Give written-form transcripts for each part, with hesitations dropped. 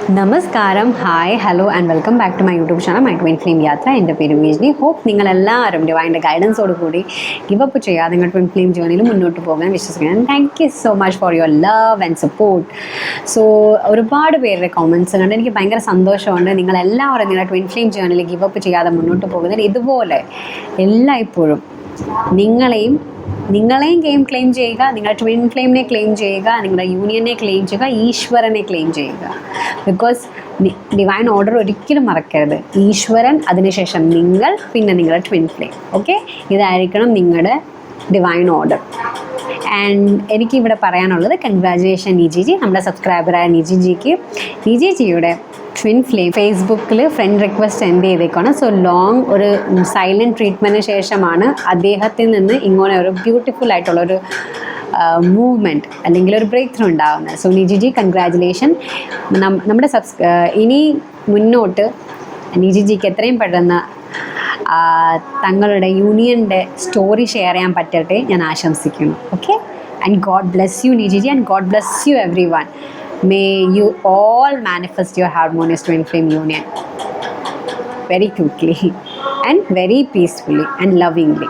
നമസ്കാരം, hi, hello and welcome back to my YouTube channel my twin flame യാത്ര. എൻ്റെ പേര് വിജ്നി. ഹോപ്പ് നിങ്ങളെല്ലാവരും ഡിവൈൻ്റെ ഗൈഡൻസോട് കൂടി ഗിവ് അപ്പ് ചെയ്യാതെ നിങ്ങൾ ട്വിൻ ഫ്ലെയിം ജേർണിയിൽ മുന്നോട്ട് പോകാൻ വിശ്വസിക്കുന്നു. Thank you so much for your love and support. So ഒരുപാട് പേരുടെ കോമൻസ് കണ്ട് എനിക്ക് ഭയങ്കര സന്തോഷമുണ്ട്. നിങ്ങളെല്ലാവരും നിങ്ങളുടെ ട്വിൻ ഫ്ലെയിം ജേർണിയിൽ ഗിവ് അപ്പ് ചെയ്യാതെ മുന്നോട്ട് പോകുന്നതിൽ ഇതുപോലെ എല്ലായ്പ്പോഴും നിങ്ങളെയും ക്ലെയിം ചെയ്യുക, നിങ്ങളുടെ ട്വിൻ ഫ്ലെയിമിനെ ക്ലെയിം ചെയ്യുക, നിങ്ങളുടെ യൂണിയനെ ക്ലെയിം ചെയ്യുക, ഈശ്വരനെ ക്ലെയിം ചെയ്യുക. ബിക്കോസ് ഡിവൈൻ ഓർഡർ ഒരിക്കലും മറക്കരുത്. ഈശ്വരൻ, അതിനുശേഷം നിങ്ങൾ, പിന്നെ നിങ്ങളുടെ ട്വിൻ ഫ്ലെയിം. ഓക്കെ, ഇതായിരിക്കണം നിങ്ങളുടെ ഡിവൈൻ ഓർഡർ. ആൻഡ് എനിക്കിവിടെ പറയാനുള്ളത് കൺഗ്രാജുലേഷൻ നിജിജി, നമ്മുടെ സബ്സ്ക്രൈബറായ നിജിജിയുടെ ട്വിൻ ഫ്ലെയിം ഫേസ്ബുക്കിൽ ഫ്രണ്ട് റിക്വസ്റ്റ് സെൻഡ് ചെയ്തേക്കാണ്. സോ ലോങ് ഒരു സൈലൻറ്റ് ട്രീറ്റ്മെൻറ്റിന് ശേഷമാണ് അദ്ദേഹത്തിൽ നിന്ന് ഇങ്ങനെ ഒരു ബ്യൂട്ടിഫുൾ ആയിട്ടുള്ളൊരു മൂവ്മെൻറ്റ് അല്ലെങ്കിൽ ഒരു ബ്രേക്ക് ത്രൂ ഉണ്ടാകുന്നത്. So Nijiji, congratulation. നമ്മുടെ ഇനി മുന്നോട്ട് നിജിജിക്ക് എത്രയും പെട്ടെന്ന് തങ്ങളുടെ യൂണിയൻ്റെ സ്റ്റോറി ഷെയർ ചെയ്യാൻ പറ്റട്ടെ ഞാൻ ആശംസിക്കുന്നു. Okay, and God bless you Nijiji, and God bless you everyone. May you all manifest your harmonious twin flame union very quickly and very peacefully and lovingly.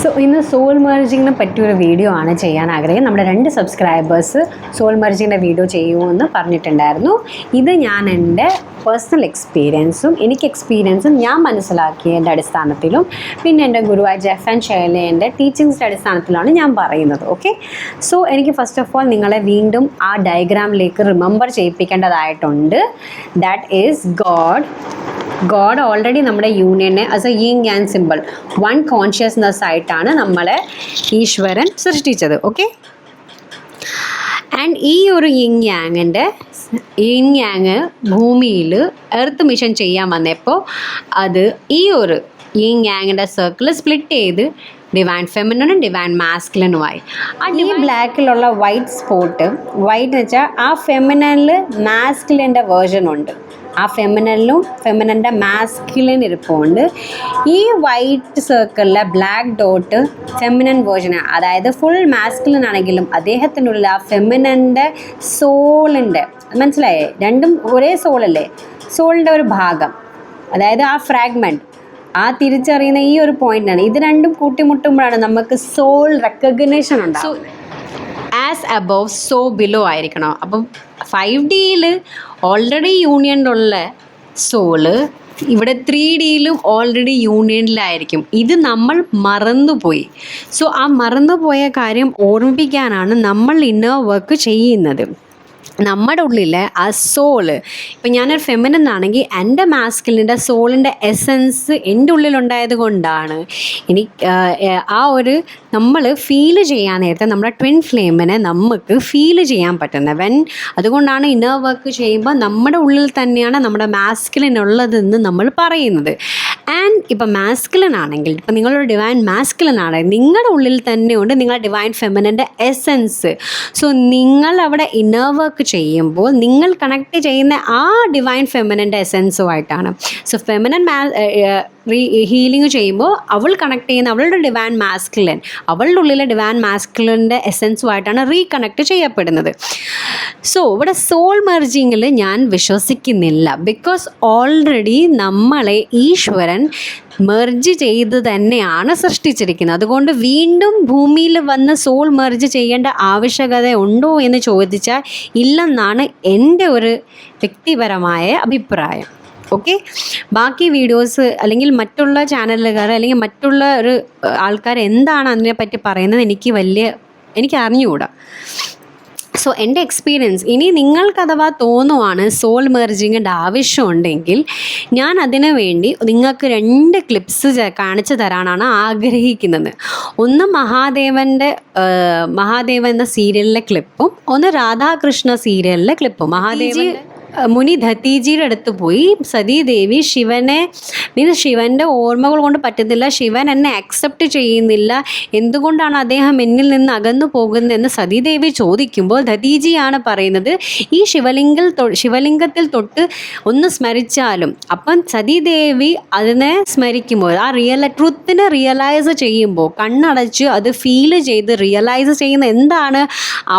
So ഇന്ന് സോൾ മെർജിങ്ങിനെ പറ്റിയൊരു video ആണ് ചെയ്യാൻ ആഗ്രഹം. നമ്മുടെ 2 സബ്സ്ക്രൈബേഴ്സ് സോൾ മെർജിങ്ങിൻ്റെ വീഡിയോ ചെയ്യുമെന്ന് പറഞ്ഞിട്ടുണ്ടായിരുന്നു. ഇത് ഞാൻ എൻ്റെ പേഴ്സണൽ എക്സ്പീരിയൻസും ഞാൻ മനസ്സിലാക്കിയതിൻ്റെ അടിസ്ഥാനത്തിലും പിന്നെ എൻ്റെ ഗുരുവായ ജെഫ് ആൻഡ് ഷൈലയുടെ ടീച്ചിങ്സിൻ്റെ അടിസ്ഥാനത്തിലാണ് ഞാൻ പറയുന്നത്. ഓക്കെ, സോ എനിക്ക് ഫസ്റ്റ് ഓഫ് ഓൾ നിങ്ങളെ വീണ്ടും ആ ഡയഗ്രാമിലേക്ക് റിമെമ്പർ ചെയ്യിപ്പിക്കേണ്ടതായിട്ടുണ്ട്. ദാറ്റ് ഈസ് ഗോഡ് ഓൾറെഡി നമ്മുടെ യൂണിയനെ as a yin and simple, one consciousness ആയിട്ടാണ് നമ്മളെ ഈശ്വരൻ സൃഷ്ടിച്ചത്. ഓക്കെ, ആൻഡ് ഈ ഒരു യിങ് യാങ് ഭൂമിയിൽ എർത്ത് മിഷൻ ചെയ്യാൻ വന്നപ്പോൾ അത് ഈ ഒരു യിങ് യാങ്ങിൻ്റെ സർക്കിൾ സ്പ്ലിറ്റ് ചെയ്ത് ഡിവൈൻ ഫെമിനനും ഡിവൈൻ മാസ്കുലിനുമായി. ഈ ബ്ലാക്കിലുള്ള വൈറ്റ് സ്പോട്ട്, വൈറ്റ് എന്ന് വെച്ചാൽ ആ ഫെമിനനിൽ മാസ്കുലിൻ്റെ വേർഷൻ ഉണ്ട്, ആ ഫെമിനൻ്റെ മാസ്കുലിൻ ഇരിപ്പുണ്ട്. ഈ വൈറ്റ് സർക്കിളിലെ ബ്ലാക്ക് ഡോട്ട് ഫെമിനൻ വേർഷനാണ്. അതായത് ഫുൾ മാസ്കുലിൻ ആണെങ്കിലും അദ്ദേഹത്തിനുള്ളിൽ ആ ഫെമിനൻ്റെ സോളിൻ്റെ, മനസ്സിലായേ, രണ്ടും ഒരേ സോളല്ലേ, സോളിൻ്റെ ഒരു ഭാഗം, അതായത് ആ ഫ്രാഗ്മെൻറ്റ്, ആ തിരിച്ചറിയുന്ന ഈ ഒരു പോയിന്റാണ്. ഇത് രണ്ടും കൂട്ടിമുട്ടുമ്പോഴാണ് നമുക്ക് സോൾ റെക്കഗ്നേഷൻ ഉണ്ടാവും. ആസ് അബവ് സോ ബിലോ ആയിരിക്കണം. അപ്പം 5Dയിൽ ഓൾറെഡി യൂണിയനിലുള്ള സോള് ഇവിടെ 3Dയിലും ഓൾറെഡി യൂണിയനിലായിരിക്കും. ഇത് നമ്മൾ മറന്നുപോയി. സോ ആ മറന്നുപോയ കാര്യം ഓർമ്മിപ്പിക്കാനാണ് നമ്മൾ ഇന്നർ വർക്ക് ചെയ്യുന്നത്. നമ്മുടെ ഉള്ളിലെ ആ സോള്, ഇപ്പം ഞാനൊരു ഫെമിനൻ ആണെങ്കിൽ എൻ്റെ മാസ്കുലിൻ്റെ സോളിൻ്റെ എസൻസ് എൻ്റെ ഉള്ളിലുണ്ടായത് കൊണ്ടാണ് ആ ഒരു നമ്മൾ ഫീല് ചെയ്യാൻ നേരത്തെ നമ്മുടെ ട്വിൻ ഫ്ലെയിമിനെ നമുക്ക് ഫീല് ചെയ്യാൻ പറ്റുന്നത്. അതുകൊണ്ടാണ് ഇന്നർ വർക്ക് ചെയ്യുമ്പോൾ നമ്മുടെ ഉള്ളിൽ തന്നെയാണ് നമ്മുടെ മാസ്കുലിൻ ഉള്ളതെന്ന് നമ്മൾ പറയുന്നത്. ആൻഡ് ഇപ്പം മാസ്കുലിൻ ആണെങ്കിൽ, ഇപ്പം നിങ്ങളൊരു ഡിവൈൻ മാസ്കുലിൻ ആണെങ്കിൽ നിങ്ങളുടെ ഉള്ളിൽ തന്നെയുണ്ട് നിങ്ങളുടെ ഡിവൈൻ ഫെമിനൻ്റെ എസൻസ്. സോ നിങ്ങൾ അവിടെ ഇന്നർ വർക്ക് ചെയ്യുമ്പോൾ നിങ്ങൾ കണക്ട് ചെയ്യുന്ന ആ ഡിവൈൻ ഫെമിനൻ്റെ എസൻസുമായിട്ടാണ്. സോ ഫെമിനൻ ഹീലിംഗ് ചെയ്യുമ്പോൾ അവൾ കണക്ട് ചെയ്യുന്ന അവളുടെ ഡിവൈൻ മാസ്കുലിൻ, അവളുടെ ഉള്ളിലെ ഡിവൈൻ മാസ്കുലിൻ്റെ എസൻസുമായിട്ടാണ് റീകണക്ട് ചെയ്യപ്പെടുന്നത്. സോ ഇവിടെ സോൾ മെർജിങ്ങിൽ ഞാൻ വിശ്വസിക്കുന്നില്ല. ബിക്കോസ് ഓൾറെഡി നമ്മളെ ഈശ്വരൻ മെർജ് ചെയ്ത് തന്നെയാണ് സൃഷ്ടിച്ചിരിക്കുന്നത്. അതുകൊണ്ട് വീണ്ടും ഭൂമിയിൽ വന്ന് സോൾ മെർജ് ചെയ്യേണ്ട ആവശ്യകത ഉണ്ടോ എന്ന് ചോദിച്ചാൽ ഇല്ലെന്നാണ് എൻ്റെ ഒരു വ്യക്തിപരമായ അഭിപ്രായം. ഓക്കെ, ബാക്കി വീഡിയോസ് അല്ലെങ്കിൽ മറ്റുള്ള ചാനലുകാർ അല്ലെങ്കിൽ മറ്റുള്ള ഒരു ആൾക്കാർ എന്താണ് അതിനെപ്പറ്റി പറയുന്നത് എനിക്ക് അറിഞ്ഞുകൂടാ. സോ എൻ്റെ എക്സ്പീരിയൻസ്, ഇനി നിങ്ങൾക്ക് അഥവാ തോന്നുവാണ് സോൾ മെർജിങ്ങിൻ്റെ ആവശ്യമുണ്ടെങ്കിൽ ഞാൻ അതിനു വേണ്ടി നിങ്ങൾക്ക് 2 ക്ലിപ്സ് കാണിച്ചു തരാനാണ് ആഗ്രഹിക്കുന്നത്. ഒന്ന് മഹാദേവൻ എന്ന സീരിയലിലെ ക്ലിപ്പും ഒന്ന് രാധാകൃഷ്ണ സീരിയലിലെ ക്ലിപ്പും. മുനി ധത്തീജിയുടെ അടുത്ത് പോയി സതീദേവി ശിവൻ്റെ ഓർമ്മകൾ കൊണ്ട് പറ്റുന്നില്ല, ശിവൻ എന്നെ അക്സെപ്റ്റ് ചെയ്യുന്നില്ല, എന്തുകൊണ്ടാണ് അദ്ദേഹം എന്നിൽ നിന്ന് അകന്നു പോകുന്നതെന്ന് സതീദേവി ചോദിക്കുമ്പോൾ ധതീജിയാണ് പറയുന്നത്, ഈ ശിവലിംഗത്തിൽ തൊട്ട് ഒന്ന് സ്മരിച്ചാലും. അപ്പം സതീദേവി അതിനെ സ്മരിക്കുമ്പോൾ ആ ട്രുത്തിനെ റിയലൈസ് ചെയ്യുമ്പോൾ കണ്ണടച്ച് അത് ഫീല് ചെയ്ത് റിയലൈസ് ചെയ്യുന്ന എന്താണ്,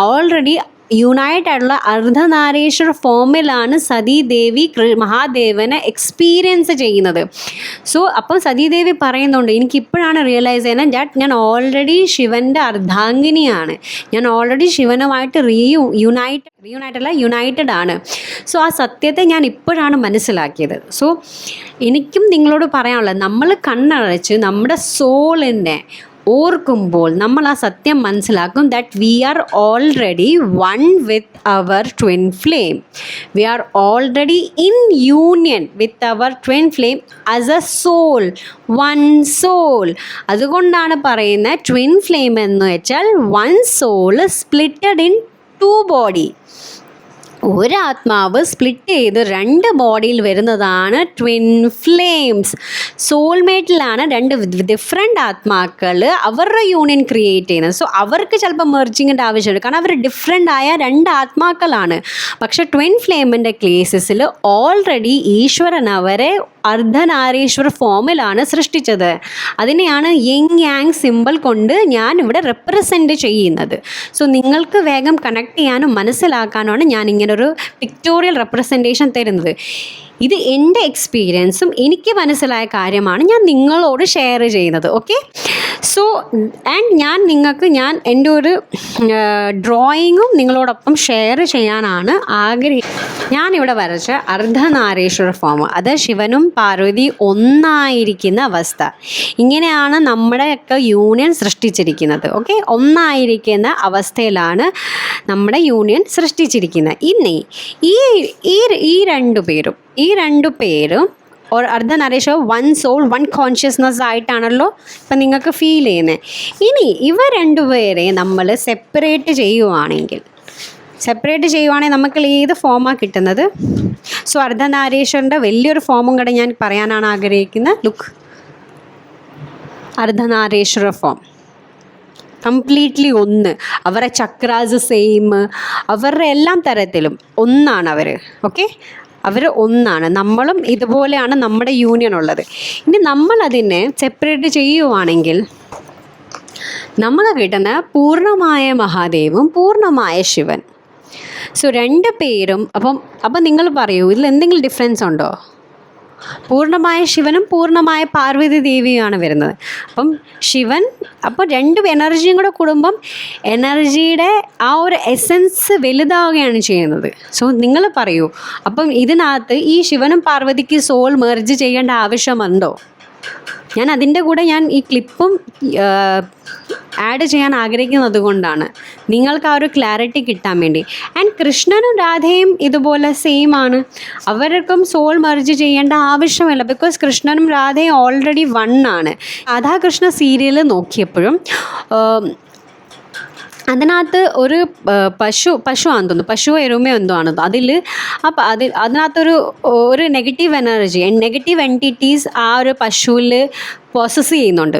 ഓൾറെഡി യുണൈറ്റ് ആയിട്ടുള്ള അർദ്ധനാരീശ്വര ഫോമിലാണ് സതീദേവി മഹാദേവനെ എക്സ്പീരിയൻസ് ചെയ്യുന്നത്. സോ അപ്പം സതീദേവി പറയുന്നുണ്ട്, എനിക്കിപ്പോഴാണ് റിയലൈസ് ചെയ്യുന്നത് ദാറ്റ് ഞാൻ ഓൾറെഡി ശിവൻ്റെ അർദ്ധാംഗിനിയാണ്, ഞാൻ ഓൾറെഡി ശിവനുമായിട്ട് യുണൈറ്റഡ് ആണ്. സോ ആ സത്യത്തെ ഞാൻ ഇപ്പോഴാണ് മനസ്സിലാക്കിയത്. സോ എനിക്കും നിങ്ങളോട് പറയാനുള്ളത്, നമ്മൾ കണ്ണടച്ച് നമ്മുടെ സോളിനെ ഓർക്കുമ്പോൾ നമ്മൾ ആ സത്യം മനസ്സിലാക്കും that we are already one with our twin flame. We are already in union with our twin flame as a soul, one soul. അതുകൊണ്ടാണ് പറയുന്നത് ട്വിൻ ഫ്ലെയിം എന്ന് വെച്ചാൽ one soul splitted in two body. ഒരാത്മാവ് split ചെയ്ത് 2 ബോഡിയിൽ വരുന്നതാണ് twin flames. സോൾമേറ്റിലാണ് 2 different ആത്മാക്കൾ അവരുടെ യൂണിയൻ ക്രിയേറ്റ് ചെയ്യുന്നത്. സോ അവർക്ക് ചിലപ്പോൾ മെർജിങ്ങിൻ്റെ ആവശ്യമുണ്ട്, കാരണം അവർ ഡിഫറെൻ്റ് ആയ 2 ആത്മാക്കളാണ്. പക്ഷേ ട്വിൻ ഫ്ലെയിമിൻ്റെ കേസസിൽ ഓൾറെഡി ഈശ്വരൻ അവരെ അർദ്ധനാരീശ്വര ഫോമിലാണ് സൃഷ്ടിച്ചത്. അതിനെയാണ് യിങ് യാങ് സിമ്പിൾ കൊണ്ട് ഞാൻ ഇവിടെ റെപ്രസെൻറ്റ് ചെയ്യുന്നത്. സോ നിങ്ങൾക്ക് വേഗം കണക്ട് ചെയ്യാനും മനസ്സിലാക്കാനുമാണ് ഞാൻ ഇങ്ങനൊരു പിക്ടോറിയൽ റെപ്രസെൻറ്റേഷൻ തരുന്നത്. ഇത് എൻ്റെ എക്സ്പീരിയൻസും എനിക്ക് മനസ്സിലായ കാര്യമാണ് ഞാൻ നിങ്ങളോട് ഷെയർ ചെയ്യുന്നത്. ഓക്കെ, സോ ആൻഡ് ഞാൻ എൻ്റെ ഒരു ഡ്രോയിങ്ങും നിങ്ങളോടൊപ്പം ഷെയർ ചെയ്യാനാണ് ഞാനിവിടെ വരച്ച അർദ്ധനാരീശ്വര ഫോം. അത് ശിവനും പാർവതി ഒന്നായിരിക്കുന്ന അവസ്ഥ. ഇങ്ങനെയാണ് നമ്മുടെയൊക്കെ യൂണിയൻ സൃഷ്ടിച്ചിരിക്കുന്നത്. ഓക്കെ, ഒന്നായിരിക്കുന്ന അവസ്ഥയിലാണ് നമ്മുടെ യൂണിയൻ സൃഷ്ടിച്ചിരിക്കുന്നത്. ഇനി ഈ രണ്ടു പേരും Ardhanarishvara one soul, one consciousness ആയിട്ടാണല്ലോ ഇപ്പം നിങ്ങൾക്ക് ഫീൽ ചെയ്യുന്നത്. ഇനി ഇവ രണ്ടുപേരെ നമ്മൾ സെപ്പറേറ്റ് ചെയ്യുവാണെങ്കിൽ നമുക്ക് ഏത് ഫോമാണ് കിട്ടുന്നത്? സോ അർദ്ധനാരീശ്വരൻ്റെ വലിയൊരു ഫോമും കൂടെ ഞാൻ പറയാനാണ് ആഗ്രഹിക്കുന്നത്. ലുക്ക്, അർദ്ധനാരീശ്വര ഫോം കംപ്ലീറ്റ്ലി ഒന്ന്. അവരുടെ ചക്രാസ് സെയിം, അവരുടെ എല്ലാം തരത്തിലും ഒന്നാണ് അവർ. ഓക്കെ, അവർ ഒന്നാണ്. നമ്മളും ഇതുപോലെയാണ് നമ്മുടെ യൂണിയൻ ഉള്ളത്. ഇനി നമ്മളതിനെ സെപ്പറേറ്റ് ചെയ്യുവാണെങ്കിൽ നമുക്ക് കിട്ടുന്ന പൂർണ്ണമായ മഹാദേവും പൂർണ്ണമായ ശിവൻ. സോ 2 പേരും അപ്പം നിങ്ങൾ പറയൂ, ഇതിൽ എന്തെങ്കിലും ഡിഫറൻസ് ഉണ്ടോ? പൂർണ്ണമായ ശിവനും പൂർണ്ണമായ പാർവതി ദേവിയുമാണ് വരുന്നത്. അപ്പം ശിവൻ, അപ്പോൾ 2 എനർജിയും കൂടെ കൂടുമ്പം എനർജിയുടെ ആ ഒരു എസൻസ് വലുതാവുകയാണ് ചെയ്യുന്നത്. സോ നിങ്ങൾ പറയൂ, അപ്പം ഇതിനകത്ത് ഈ ശിവനും പാർവതിക്ക് സോൾ മെർജ് ചെയ്യേണ്ട ആവശ്യമുണ്ടോ? ഞാൻ അതിൻ്റെ കൂടെ ഈ ക്ലിപ്പും ആഡ് ചെയ്യാൻ ആഗ്രഹിക്കുന്നത് കൊണ്ടാണ്, നിങ്ങൾക്ക് ആ ഒരു ക്ലാരിറ്റി കിട്ടാൻ വേണ്ടി. ആൻഡ് കൃഷ്ണനും രാധയും ഇതുപോലെ സെയിം ആണ്. അവർക്കും സോൾ മെർജ് ചെയ്യേണ്ട ആവശ്യമില്ല, ബിക്കോസ് കൃഷ്ണനും രാധയും ഓൾറെഡി 1 ആണ്. രാധാകൃഷ്ണ സീരിയൽ നോക്കിയപ്പോഴും അതിനകത്ത് ഒരു പശുവാണെന്ന് തോന്നുന്നു, പശു എരുമ എന്തോ ആണ് അതിനകത്തൊരു നെഗറ്റീവ് എൻറ്റിറ്റീസ് ആ ഒരു പശുവിൽ പ്രോസസ്സ് ചെയ്യുന്നുണ്ട്.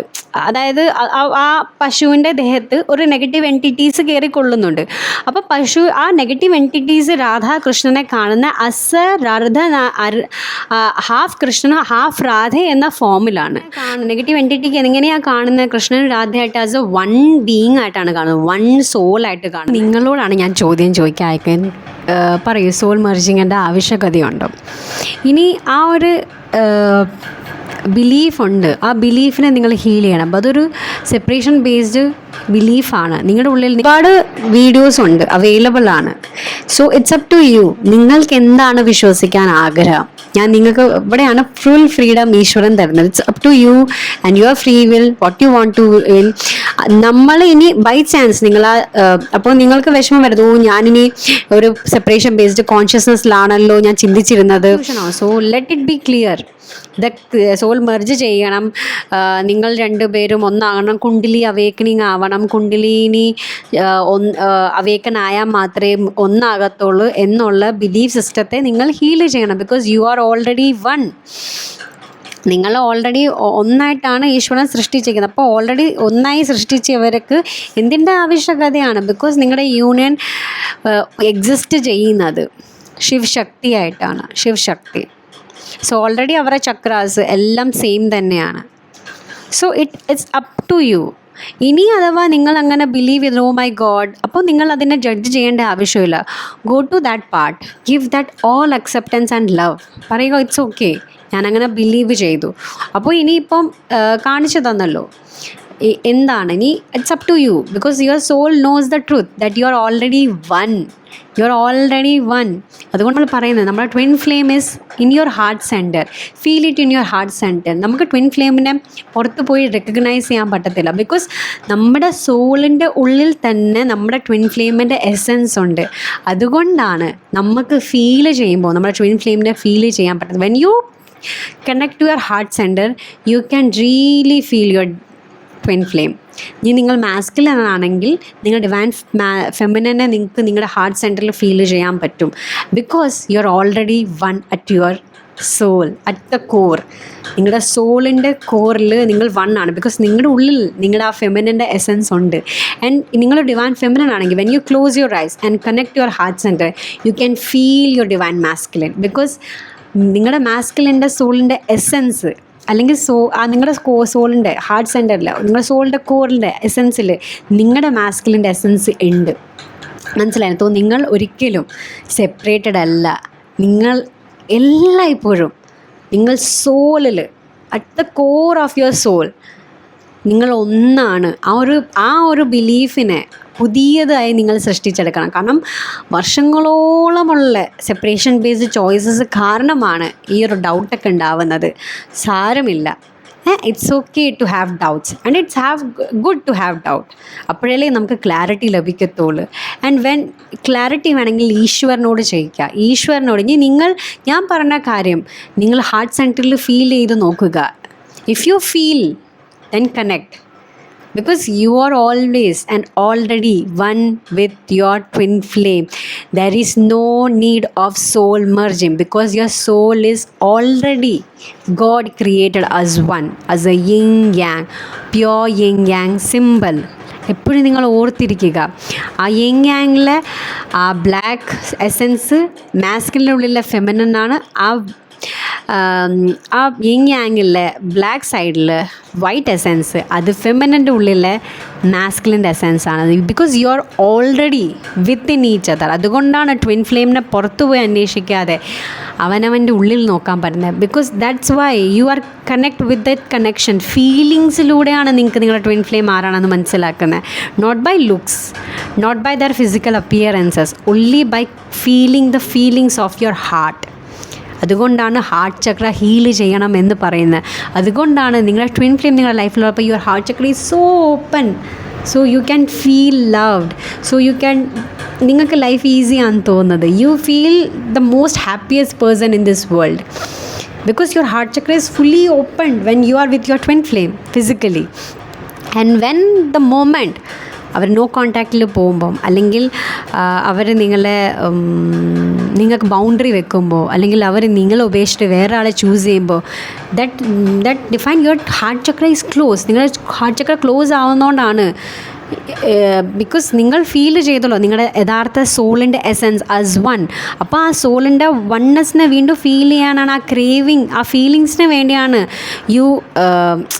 അതായത് ആ പശുവിൻ്റെ ദേഹത്ത് ഒരു നെഗറ്റീവ് എൻറ്റിറ്റീസ് കയറിക്കൊള്ളുന്നുണ്ട്. അപ്പോൾ ആ നെഗറ്റീവ് എൻറ്റിറ്റീസ് രാധാകൃഷ്ണനെ കാണുന്ന ഹാഫ് കൃഷ്ണൻ ഹാഫ് രാധ എന്ന ഫോമിലാണ് നെഗറ്റീവ് എൻറ്റിറ്റിക്ക് എങ്ങനെയാണ് കാണുന്നത്? കൃഷ്ണനും രാധയായിട്ട് ആസ് എ 1 ബീയിങ് ആയിട്ടാണ് കാണുന്നത്, 1 സോളായിട്ട് കാണുന്നത്. നിങ്ങളോടാണ് ഞാൻ ചോദ്യം ചോദിക്കാൻ പറയൂ, സോൾ മെർജിങ്ങിൻ്റെ ആവശ്യകതയുണ്ടോ? ഇനി ആ ഒരു ബിലീഫുണ്ട്, ആ ബിലീഫിനെ നിങ്ങൾ ഹീൽ ചെയ്യണം. അപ്പോൾ അതൊരു സെപ്പറേഷൻ ബേസ്ഡ് ബിലീഫാണ്. നിങ്ങളുടെ ഉള്ളിൽ ഒരുപാട് വീഡിയോസ് ഉണ്ട്, അവൈലബിൾ ആണ്. So it's up to you, നിങ്ങൾക്ക് എന്താണ് വിശ്വസിക്കാൻ ആഗ്രഹം. ഞാൻ നിങ്ങൾക്ക് ഇവിടെയാണ് ഫുൾ ഫ്രീഡം ഈശ്വരൻ തരുന്നത്. It's up to you and your free will, what you want to will. നമ്മൾ ഇനി ബൈ ചാൻസ് അപ്പോൾ നിങ്ങൾക്ക് വിഷമം വരുന്നു, ഞാനിനി ഒരു സെപ്പറേഷൻ ബേസ്ഡ് കോൺഷ്യസ്നെസ്സിലാണല്ലോ ഞാൻ ചിന്തിച്ചിരുന്നത്. So let it be clear, soul merge ചെയ്യണം, നിങ്ങൾ 2 പേരും ഒന്നാകണം, കുണ്ടിലി അവേക്കനിങ് ആവണം, കുണ്ടിലിനി അവേക്കൻ ആയാൽ മാത്രമേ ഒന്നാകത്തുള്ളൂ എന്നുള്ള ബിലീഫ് സിസ്റ്റത്തെ നിങ്ങൾ ഹീൽ ചെയ്യണം. Because you are already 1. നിങ്ങൾ ഓൾറെഡി ഒന്നായിട്ടാണ് ഈശ്വരൻ സൃഷ്ടിച്ചിരിക്കുന്നത്. അപ്പോൾ ഓൾറെഡി ഒന്നായി സൃഷ്ടിച്ചവർക്ക് എന്തിൻ്റെ ആവശ്യകതയാണ്? ബിക്കോസ് നിങ്ങളുടെ യൂണിയൻ എക്സിസ്റ്റ് ചെയ്യുന്നത് ശിവശക്തിയായിട്ടാണ്, ശിവശക്തി. സോ ഓൾറെഡി അവരുടെ ചക്രാസ് എല്ലാം സെയിം തന്നെയാണ്. So it's up to you. ഇനി അഥവാ നിങ്ങൾ അങ്ങനെ ബിലീവ് ചെയ്ത് ഓ മൈ ഗോഡ്, അപ്പോൾ നിങ്ങൾ അതിനെ ജഡ്ജ് ചെയ്യേണ്ട ആവശ്യമില്ല. Go to that part, give that all acceptance and love. പറയുക ഇറ്റ്സ് ഓക്കെ, ഞാനങ്ങനെ ബിലീവ് ചെയ്തു. അപ്പോൾ ഇനിയിപ്പം കാണിച്ചു തന്നല്ലോ എന്താണ് ഇനി. It's up to you, because your soul knows the truth that you are already one. You are already one. അതുകൊണ്ട് നമ്മൾ പറയുന്നത് നമ്മുടെ twin flame is in your heart centre. Feel it in your heart centre. നമുക്ക് twin ഫ്ലെയിമിനെ പുറത്ത് പോയി recognise ചെയ്യാൻ പറ്റത്തില്ല, ബിക്കോസ് നമ്മുടെ സോളിൻ്റെ ഉള്ളിൽ തന്നെ നമ്മുടെ ട്വിൻ ഫ്ലെയിമിൻ്റെ എസെൻസ് ഉണ്ട്. അതുകൊണ്ടാണ് നമുക്ക് ഫീൽ ചെയ്യുമ്പോൾ നമ്മുടെ ട്വിൻ ഫ്ലെയിമിനെ ഫീൽ ചെയ്യാൻ പറ്റുന്നത്. When you connect to your heart centre you can really feel your twin flame. ഇനി നിങ്ങൾ മാസ്കുലിൻ ആണെങ്കിൽ നിങ്ങൾ ഡിവൈൻ ഫെമിനിനെ നിങ്ങൾക്ക് നിങ്ങളുടെ ഹാർട്ട് സെൻറ്ററിൽ ഫീൽ ചെയ്യാൻ പറ്റും. Because you are already one at your soul, at the core. നിങ്ങളുടെ സോളിൻ്റെ കോറിൽ നിങ്ങൾ വൺ ആണ്. ബിക്കോസ് നിങ്ങളുടെ ഉള്ളിൽ നിങ്ങളുടെ ആ ഫെമിനിൻ്റെ എസെൻസ് ഉണ്ട്. ആൻഡ് നിങ്ങൾ ഡിവൈൻ ഫെമിനിൻ ആണെങ്കിൽ when you close your eyes and connect your heart centre you can feel your divine masculine. Because നിങ്ങളുടെ മാസ്കുലിൻ്റെ സോളിൻ്റെ എസെൻസ് അല്ലെങ്കിൽ നിങ്ങളുടെ സോളിൻ്റെ ഹാർട്ട് സെൻറ്ററിൽ നിങ്ങളുടെ സോളിൻ്റെ കോറിൻ്റെ എസെൻസിൽ നിങ്ങളുടെ മാസ്കുലിൻ്റെ എസെൻസ് ഉണ്ട്. മനസ്സിലായിരുന്നു? നിങ്ങൾ ഒരിക്കലും സെപ്പറേറ്റഡ് അല്ല. നിങ്ങൾ എല്ലായ്പ്പോഴും നിങ്ങൾ സോളിൽ at the core of your soul നിങ്ങൾ ഒന്നാണ്. ആ ഒരു ബിലീഫിനെ പുതിയതായി നിങ്ങൾ സൃഷ്ടിച്ചെടുക്കണം. കാരണം വർഷങ്ങളോളമുള്ള സെപ്പറേഷൻ ബേസ്ഡ് ചോയ്സസ് കാരണമാണ് ഈ ഒരു ഡൗട്ടൊക്കെ ഉണ്ടാവുന്നത്. സാരമില്ല, it's okay to have doubts and it's good to have doubt. അപ്പോഴല്ലേ നമുക്ക് ക്ലാരിറ്റി ലഭിക്കത്തുള്ളൂ. ആൻഡ് വെൻ ക്ലാരിറ്റി വേണമെങ്കിൽ ഈശ്വരനോട് ചോദിക്കുക. ഈശ്വരനോട് ഞാൻ പറഞ്ഞ കാര്യം നിങ്ങൾ ഹാർട്ട് സെൻറ്ററിൽ ഫീൽ ചെയ്ത് നോക്കുക. If you feel then connect, because you are always and already one with your twin flame. There is no need of soul merging, because your soul is already, God created as one, as a yin yang, pure yin yang symbol. എപ്പോഴും നിങ്ങൾ ഓർത്തിരിക്കുക, ആ yin യാങ്ങിലെ ആ black essence മാസ്കുലിൻ്റെ ഉള്ളിലെ ഫെമിനിനാണ്. ആ yin യാങ്ങിലെ black സൈഡിൽ വൈറ്റ് എസെൻസ് അത് ഫെമിനിൻ്റെ ഉള്ളിലെ മാസ്കുലിൻ്റെ എസെൻസ് ആണ്. Because you are already within each other. അതുകൊണ്ടാണ് ട്വിൻ ഫ്ലെയിമിനെ പുറത്തു പോയി അന്വേഷിക്കാതെ അവനവൻ്റെ ഉള്ളിൽ നോക്കാൻ പറ്റുന്നത്. Because that's why you are connect with that connection. ഫീലിങ്സിലൂടെയാണ് നിങ്ങൾക്ക് നിങ്ങളുടെ ട്വിൻ ഫ്ലെയിം ആരാണെന്ന് മനസ്സിലാക്കുന്നത്. Not by looks, not by their physical appearances, only by feeling the feelings of your heart. അതുകൊണ്ടാണ് ഹാർട്ട് ചക്ര ഹീൽ ചെയ്യണം എന്ന് പറയുന്നത്. അതുകൊണ്ടാണ് നിങ്ങളുടെ ട്വിൻ ഫ്ലെയിം നിങ്ങളുടെ ലൈഫിലുള്ളപ്പോൾ your heart chakra is so open, so you can feel loved, so you can, നിങ്ങൾക്ക് life ഈസിയാണെന്ന് തോന്നുന്നത്. You feel the most happiest person in this world, because your heart chakra is fully opened when you are with your twin flame physically. And when the moment അവർ no കോണ്ടാക്റ്റിൽ പോകുമ്പം, അല്ലെങ്കിൽ അവർ നിങ്ങൾക്ക് boundary വെക്കുമ്പോൾ, അല്ലെങ്കിൽ അവർ നിങ്ങളെ ഉപേക്ഷിച്ചിട്ട് വേറെ ആളെ ചൂസ് ചെയ്യുമ്പോൾ, that define your heart chakra is close. നിങ്ങളുടെ ഹാർട്ട് ചക്ര ക്ലോസ് ആവുന്നതുകൊണ്ടാണ്. ബിക്കോസ് നിങ്ങൾ ഫീൽ ചെയ്തല്ലോ നിങ്ങളുടെ യഥാർത്ഥ സോളിൻ്റെ എസെൻസ് ആസ് വൺ. അപ്പോൾ ആ സോളിൻ്റെ വൺനെസ്സിനെ വീണ്ടും ഫീൽ ചെയ്യാനാണ്, ആ ക്രേവിങ്, ആ ഫീലിങ്സിന് വേണ്ടിയാണ്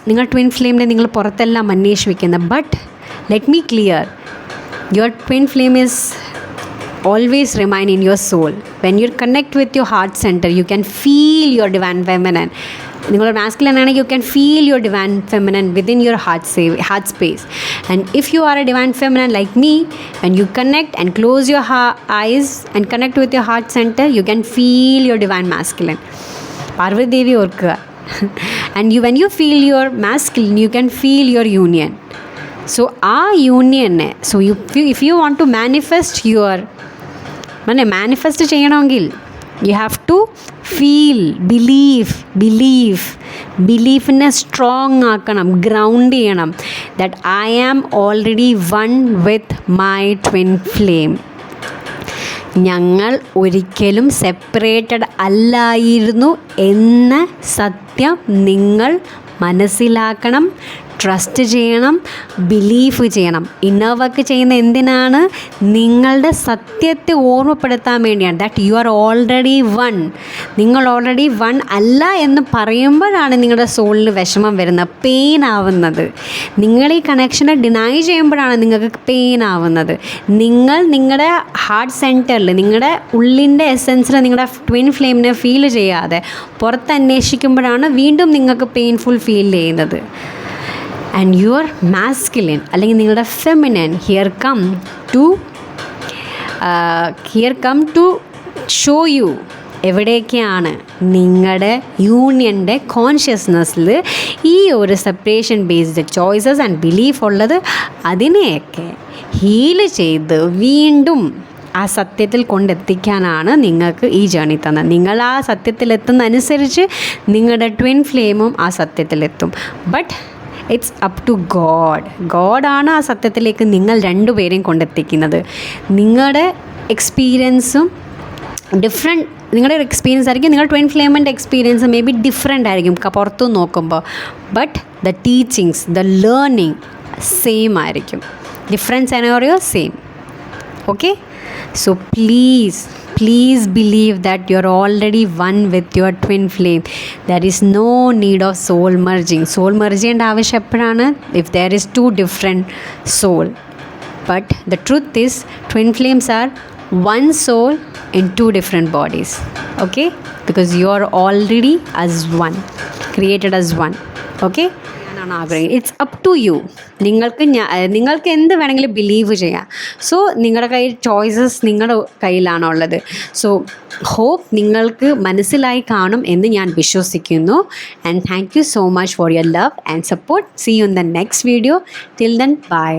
നിങ്ങൾ ട്വിൻ ഫ്ലെയിമിനെ നിങ്ങൾ പുറത്തെല്ലാം അന്വേഷിക്കുന്നത്. But let me clear, your twin flame is always remain in your soul. When you connect with your heart center, you can feel your divine feminine. നിങ്ങളുടെ മാസ്കുലിൻ ആണെങ്കിൽ you can feel your divine feminine within your heart space. And if you are a divine feminine like me, when you connect and close your eyes and connect with your heart center, you can feel your divine masculine. Parvati Devi ഓർക്കുക. And when you feel your masculine, you can feel your union. So ആ യൂണിയനെ, so if you want to manifest ചെയ്യണമെങ്കിൽ you have to feel, ബിലീഫിനെ strong ആക്കണം, ground ചെയ്യണം. That I am already one with my twin flame. ഞങ്ങൾ ഒരിക്കലും separated അല്ലായിരുന്നു എന്ന സത്യം നിങ്ങൾ മനസ്സിലാക്കണം. ട്രസ്റ്റ് ചെയ്യണം, ബിലീഫ് ചെയ്യണം. ഇന്നർ വർക്ക് ചെയ്യുന്ന എന്തിനാണ്? നിങ്ങളുടെ സത്യത്തെ ഓർമ്മപ്പെടുത്താൻ വേണ്ടിയാണ്. That you are already one. നിങ്ങൾ ഓൾറെഡി വൺ അല്ല എന്ന് പറയുമ്പോഴാണ് നിങ്ങളുടെ സോളിന് വിഷമം വരുന്നത്, പെയിൻ ആവുന്നത്. നിങ്ങൾ ഈ കണക്ഷനെ ഡിനൈ ചെയ്യുമ്പോഴാണ് നിങ്ങൾക്ക് പെയിൻ ആവുന്നത്. നിങ്ങൾ നിങ്ങളുടെ ഹാർട്ട് സെൻറ്ററിൽ, നിങ്ങളുടെ ഉള്ളിൻ്റെ എസെൻസിൽ നിങ്ങളുടെ ട്വിൻ ഫ്ലെയിമിനെ ഫീൽ ചെയ്യാതെ പുറത്ത് അന്വേഷിക്കുമ്പോഴാണ് വീണ്ടും നിങ്ങൾക്ക് പെയിൻഫുൾ ഫീൽ ചെയ്യുന്നത്. ആൻഡ് യുവർ മാസ്കുലിൻ അല്ലെങ്കിൽ നിങ്ങളുടെ feminine here come to show you എവിടെയൊക്കെയാണ് നിങ്ങളുടെ യൂണിയൻ്റെ കോൺഷ്യസ്നെസ്സിൽ ഈ ഒരു separation based choices and belief ഉള്ളത്. അതിനെയൊക്കെ ഹീല് ചെയ്ത് വീണ്ടും ആ സത്യത്തിൽ കൊണ്ടെത്തിക്കാനാണ് നിങ്ങൾക്ക് ഈ ജേണി തന്നത്. നിങ്ങൾ ആ സത്യത്തിലെത്തുന്നതനുസരിച്ച് നിങ്ങളുടെ ട്വിൻ ഫ്ലെയിമും ആ സത്യത്തിലെത്തും. ബട്ട് ഇറ്റ്സ് അപ്പ് ടു ഗോഡാണ് ആ സത്യത്തിലേക്ക് നിങ്ങൾ രണ്ടുപേരെയും കൊണ്ടെത്തിക്കുന്നത്. നിങ്ങളുടെ എക്സ്പീരിയൻസും നിങ്ങളുടെ ഒരു എക്സ്പീരിയൻസ് ആയിരിക്കും, നിങ്ങളുടെ ട്വിൻ ഫ്ലെയിമിൻ്റെ എക്സ്പീരിയൻസ് മേ ബി ഡിഫറെൻ്റ് ആയിരിക്കും പുറത്തു നോക്കുമ്പോൾ. But the teachings, the learning same ആയിരിക്കും. Different scenario same. Okay, so please believe that you're already one with your twin flame. There is no need of soul merging ആവശ്യം എപ്പോഴാണ്? if there is two different soul. But the truth is twin flames are one soul in two different bodies. Okay, because you are already as one, created as one. Okay, it's up to you. നിങ്ങൾക്ക് എന്ത് വേണമെങ്കിലും believe ചെയ്യാം. So നിങ്ങളുടെ കയ്യിൽ choices നിങ്ങളുടെ കയ്യിലാണുള്ളത്. So hope നിങ്ങൾക്ക് മനസ്സിലായി കാണും എന്ന് ഞാൻ വിശ്വസിക്കുന്നു. And thank you so much for your love and support. See you in the next video. Till then by.